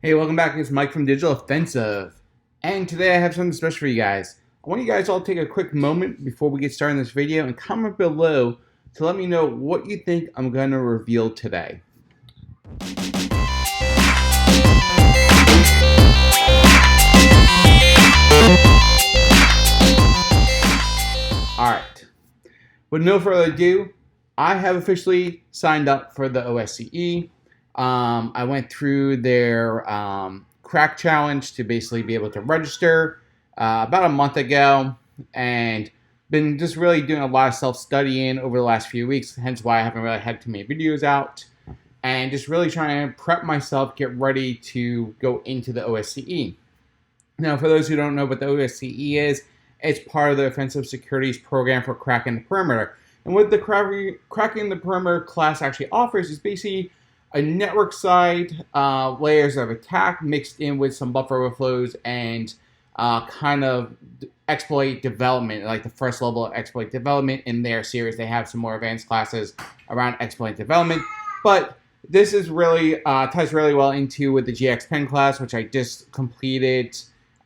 Hey, welcome back. It's Mike from Digital Offensive. And today I have something special for you guys. I want you guys all to take a quick moment before we get started in this video and comment below to let me know what you think I'm going to reveal today. Alright, with no further ado, I have officially signed up for the OSCE. I went through their crack challenge to basically be able to register about a month ago, and been just really doing a lot of self-studying over the last few weeks, hence why I haven't really had too many videos out, and just really trying to prep myself, get ready to go into the OSCE. Now, for those who don't know what the OSCE is, it's part of the Offensive Securities Program for Cracking the Perimeter. And what the Cracking the Perimeter class actually offers is basically a network side layers of attack mixed in with some buffer overflows and kind of exploit development, like the first level of exploit development in their series. They have some more advanced classes around exploit development, but this is really ties really well into with the GX Pen class, which I just completed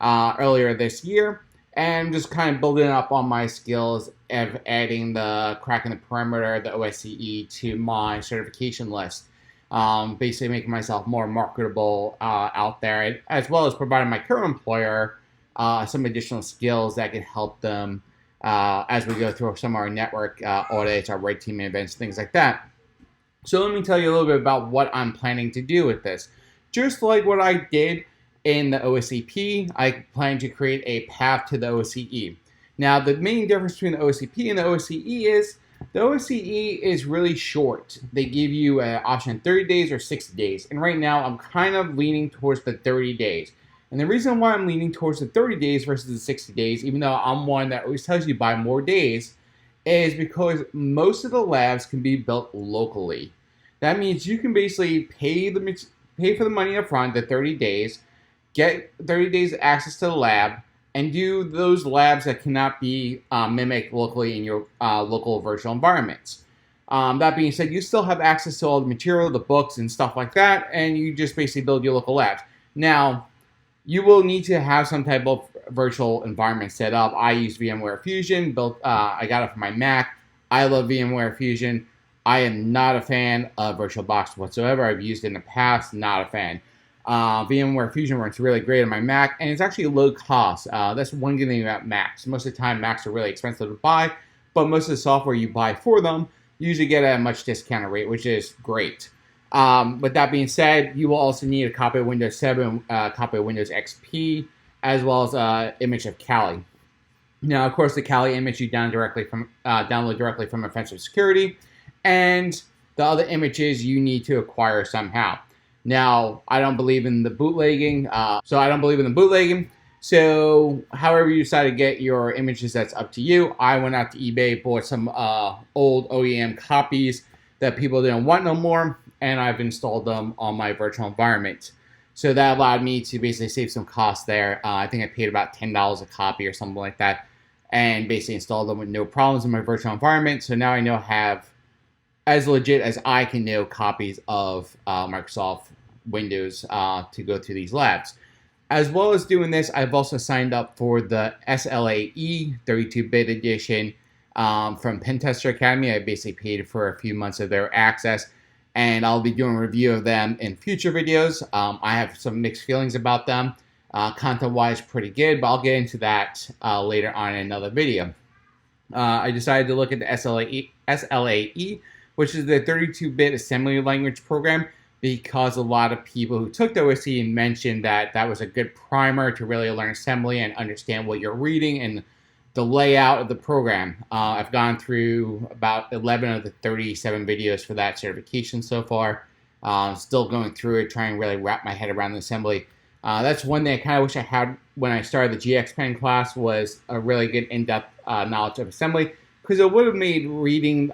earlier this year, and just kind of building up on my skills of adding the Cracking the Perimeter, the OSCE, to my certification list. Basically making myself more marketable out there, as well as providing my current employer some additional skills that can help them as we go through some of our network audits, our red team events, things like that. So let me tell you a little bit about what I'm planning to do with this. Just like what I did in the OSCP, I plan to create a path to the OSCE. Now, the main difference between the OSCP and the OSCE is the OSCE is really short. They give you an option 30 days or 60 days. And right now, I'm kind of leaning towards the 30 days. And the reason why I'm leaning towards the 30 days versus the 60 days, even though I'm one that always tells you buy more days, is because most of the labs can be built locally. That means you can basically pay for the money up front, the 30 days, get 30 days access to the lab, and do those labs that cannot be mimicked locally in your local virtual environments. That being said, you still have access to all the material, the books, and stuff like that, and you just basically build your local labs. Now, you will need to have some type of virtual environment set up. I use VMware Fusion. I got it for my Mac. I love VMware Fusion. I am not a fan of VirtualBox whatsoever. I've used it in the past, not a fan. VMware Fusion works really great on my Mac, and it's actually low cost. That's one good thing about Macs. Most of the time, Macs are really expensive to buy, but most of the software you buy for them, you usually get at a much discounted rate, which is great. But that being said, you will also need a copy of Windows 7, a copy of Windows XP, as well as an image of Kali. Now, of course, the Kali image you download directly from Offensive Security, and the other images you need to acquire somehow. Now, I don't believe in the bootlegging, so however you decide to get your images, that's up to you. I went out to eBay, bought some old OEM copies that people didn't want no more, and I've installed them on my virtual environment. So that allowed me to basically save some costs there. I think I paid about $10 a copy or something like that, and basically installed them with no problems in my virtual environment. So now I know have as legit as I can know copies of Microsoft Windows to go through these labs. As well as doing this, I've also signed up for the SLAE 32-bit edition from Pentester Academy. I basically paid for a few months of their access, and I'll be doing a review of them in future videos. I have some mixed feelings about them. Content-wise, pretty good, but I'll get into that later on in another video. I decided to look at the SLAE, which is the 32-bit assembly language program, because a lot of people who took the OSCE mentioned that that was a good primer to really learn assembly and understand what you're reading and the layout of the program. I've gone through about 11 of the 37 videos for that certification so far. Still going through it, trying to really wrap my head around the assembly. That's one thing I kind of wish I had when I started the GX Pen class, was a really good in-depth knowledge of assembly, because it would have made reading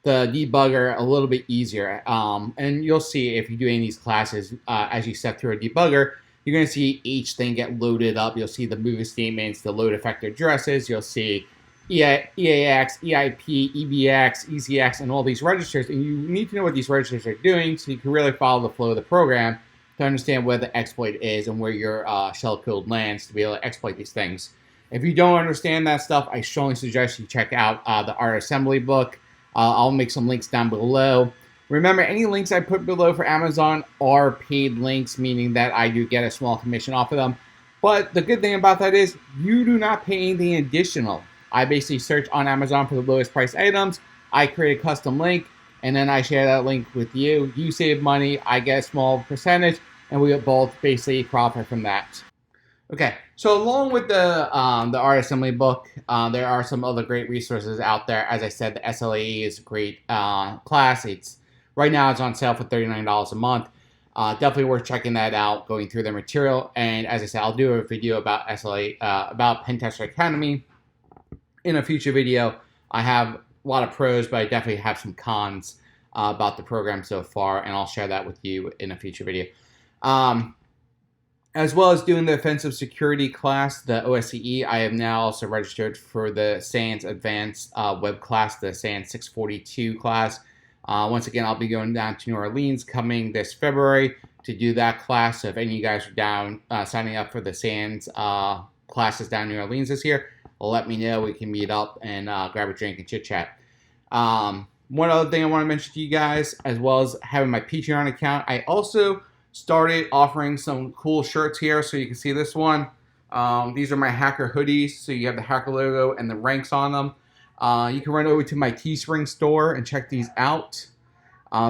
the debugger a little bit easier. And you'll see if you do any of these classes, as you step through a debugger, you're going to see each thing get loaded up. You'll see the movie statements, the load effector addresses. You'll see EAX, EIP, EBX, EZX, and all these registers. And you need to know what these registers are doing so you can really follow the flow of the program to understand where the exploit is and where your shell code lands to be able to exploit these things. If you don't understand that stuff, I strongly suggest you check out the Art Assembly book. I'll make some links down below. Remember, any links I put below for Amazon are paid links, meaning that I do get a small commission off of them. But the good thing about that is you do not pay anything additional. I basically search on Amazon for the lowest price items. I create a custom link, and then I share that link with you. You save money, I get a small percentage, and we both basically profit from that. Okay, so along with the Art Assembly book, there are some other great resources out there. As I said, the SLAE is a great class. Right now it's on sale for $39 a month. Definitely worth checking that out, going through their material. And as I said, I'll do a video about SLA, about Pentester Academy in a future video. I have a lot of pros, but I definitely have some cons about the program so far, and I'll share that with you in a future video. As well as doing the Offensive Security class, the OSCE, I am now also registered for the SANS Advanced Web class, the SANS 642 class. Once again, I'll be going down to New Orleans coming this February to do that class. So if any of you guys are down signing up for the SANS classes down in New Orleans this year, let me know. We can meet up and grab a drink and chit chat. One other thing I want to mention to you guys, as well as having my Patreon account, I also started offering some cool shirts here. So you can see this one. These are my hacker hoodies. So you have the hacker logo and the ranks on them. You can run over to my Teespring store and check these out.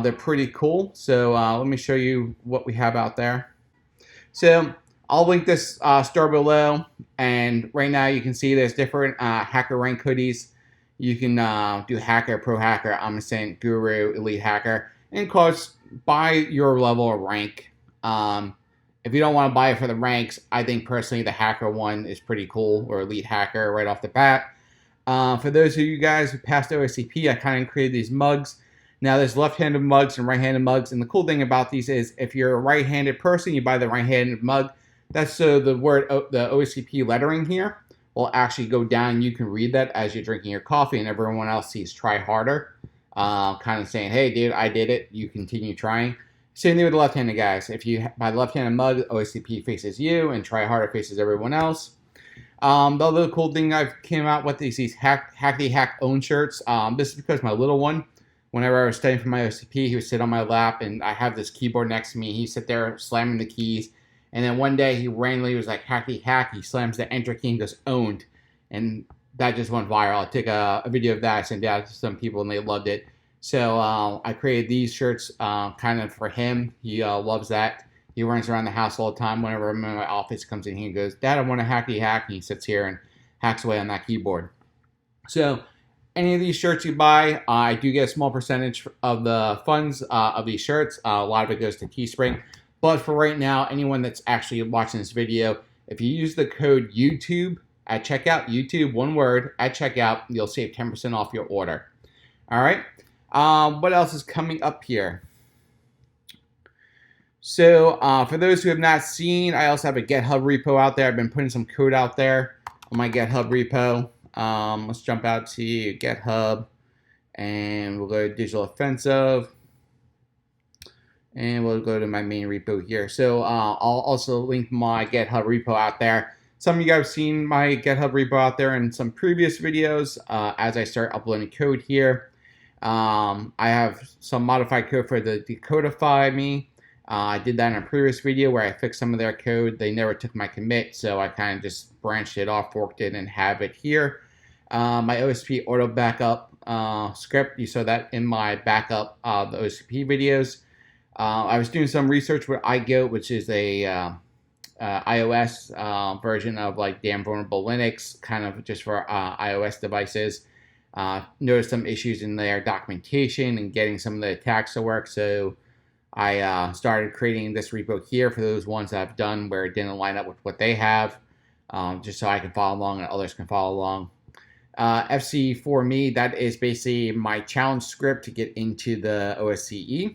They're pretty cool. So let me show you what we have out there. So I'll link this store below. And right now you can see there's different hacker rank hoodies. You can do hacker, pro hacker, omniscient, guru, elite hacker. And of course, buy your level of rank. If you don't want to buy it for the ranks, I think personally the hacker one is pretty cool, or elite hacker right off the bat. For those of you guys who passed OSCP, I kind of created these mugs. Now there's left-handed mugs and right-handed mugs, and the cool thing about these is if you're a right-handed person, you buy the right-handed mug. That's so the word, the OSCP lettering here will actually go down. You can read that as you're drinking your coffee, and everyone else sees try harder. Kind of saying, hey dude, I did it, you continue trying. Same thing with the left-handed guys. If you buy the left-handed mug, OSCP faces you, and try harder faces everyone else. The other cool thing I've came out with is these Hackety Hack own shirts. This is because my little one, whenever I was studying for my OCP, he would sit on my lap, and I have this keyboard next to me. He'd sit there slamming the keys, and then one day he randomly was like, Hackety Hack. He slams the enter key and goes, owned. And that just went viral. I took a video of that, I sent it out to some people, and they loved it. So I created these shirts kind of for him. He loves that. He runs around the house all the time. Whenever I'm in my office, comes in here and goes, Dad, I want a hackety hack. And he sits here and hacks away on that keyboard. So any of these shirts you buy, I do get a small percentage of the funds of these shirts. A lot of it goes to Teespring. But for right now, anyone that's actually watching this video, if you use the code YouTube at checkout, YouTube, one word, at checkout, you'll save 10% off your order. All right. What else is coming up here? So for those who have not seen, I also have a GitHub repo out there. I've been putting some code out there on my GitHub repo. Let's jump out to GitHub, and we'll go to Digital Offensive, and we'll go to my main repo here. So I'll also link my GitHub repo out there. Some of you guys have seen my GitHub repo out there in some previous videos as I start uploading code here. I have some modified code for the Decodify Me. I did that in a previous video where I fixed some of their code. They never took my commit, so I kind of just branched it off, forked it, and have it here. My OSP auto backup script, you saw that in my backup the OSP videos. I was doing some research with iGoat, which is a iOS version of like damn vulnerable Linux, kind of just for iOS devices. Noticed some issues in their documentation and getting some of the attacks to work, so I started creating this repo here for those ones that I've done where it didn't line up with what they have, just so I can follow along and others can follow along. FC4Me, that is basically my challenge script to get into the OSCE.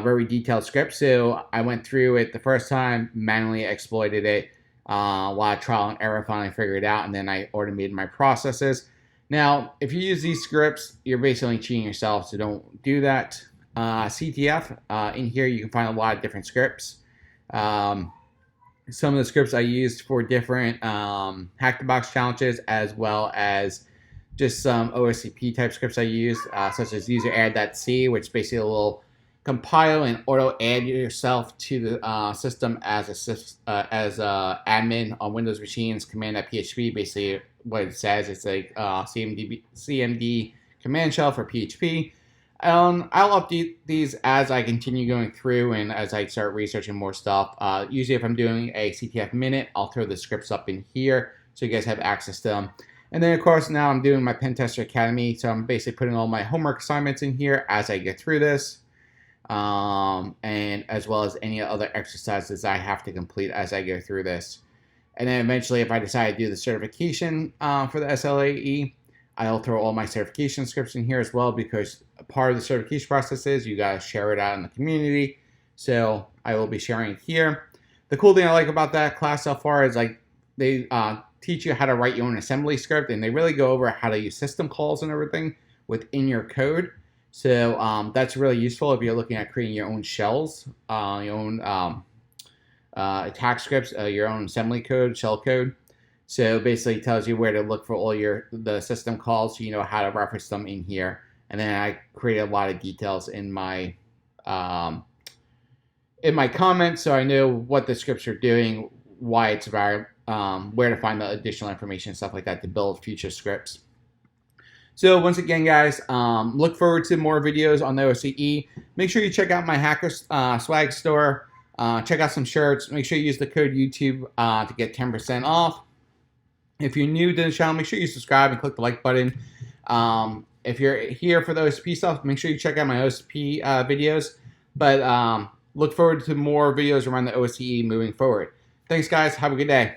Very detailed script, so I went through it the first time, manually exploited it, a lot of trial and error, finally figured it out, and then I automated my processes. Now, if you use these scripts, you're basically cheating yourself, so don't do that. CTF. In here, you can find a lot of different scripts. Some of the scripts I used for different Hack the Box challenges, as well as just some OSCP type scripts I used, such as user add.c, which is basically a little compile and auto add yourself to the system as a admin on Windows machines. Command.php, basically what it says, it's like CMD command shell for PHP. I'll update these as I continue going through and as I start researching more stuff. Usually if I'm doing a ctf-minute, I'll throw the scripts up in here so you guys have access to them. And then, of course, now I'm doing my Pen Tester Academy, so I'm basically putting all my homework assignments in here as I get through this, and as well as any other exercises I have to complete as I go through this. And then eventually, if I decide to do the certification for the SLAE, I'll throw all my certification scripts in here as well, because part of the certification process is you gotta share it out in the community. So I will be sharing it here. The cool thing I like about that class so far is like they teach you how to write your own assembly script, and they really go over how to use system calls and everything within your code. So that's really useful if you're looking at creating your own shells, your own attack scripts, your own assembly code, shell code. So basically it tells you where to look for all the system calls, so you know how to reference them in here. And then I created a lot of details in my comments, so I know what the scripts are doing, why it's valuable, where to find the additional information and stuff like that to build future scripts. So once again, guys, look forward to more videos on the OSCE. Make sure you check out my Hacker Swag store. Check out some shirts. Make sure you use the code YouTube to get 10% off. If you're new to the channel, make sure you subscribe and click the like button. If you're here for the OSCP stuff, make sure you check out my OSCP videos. But look forward to more videos around the OSCE moving forward. Thanks, guys. Have a good day.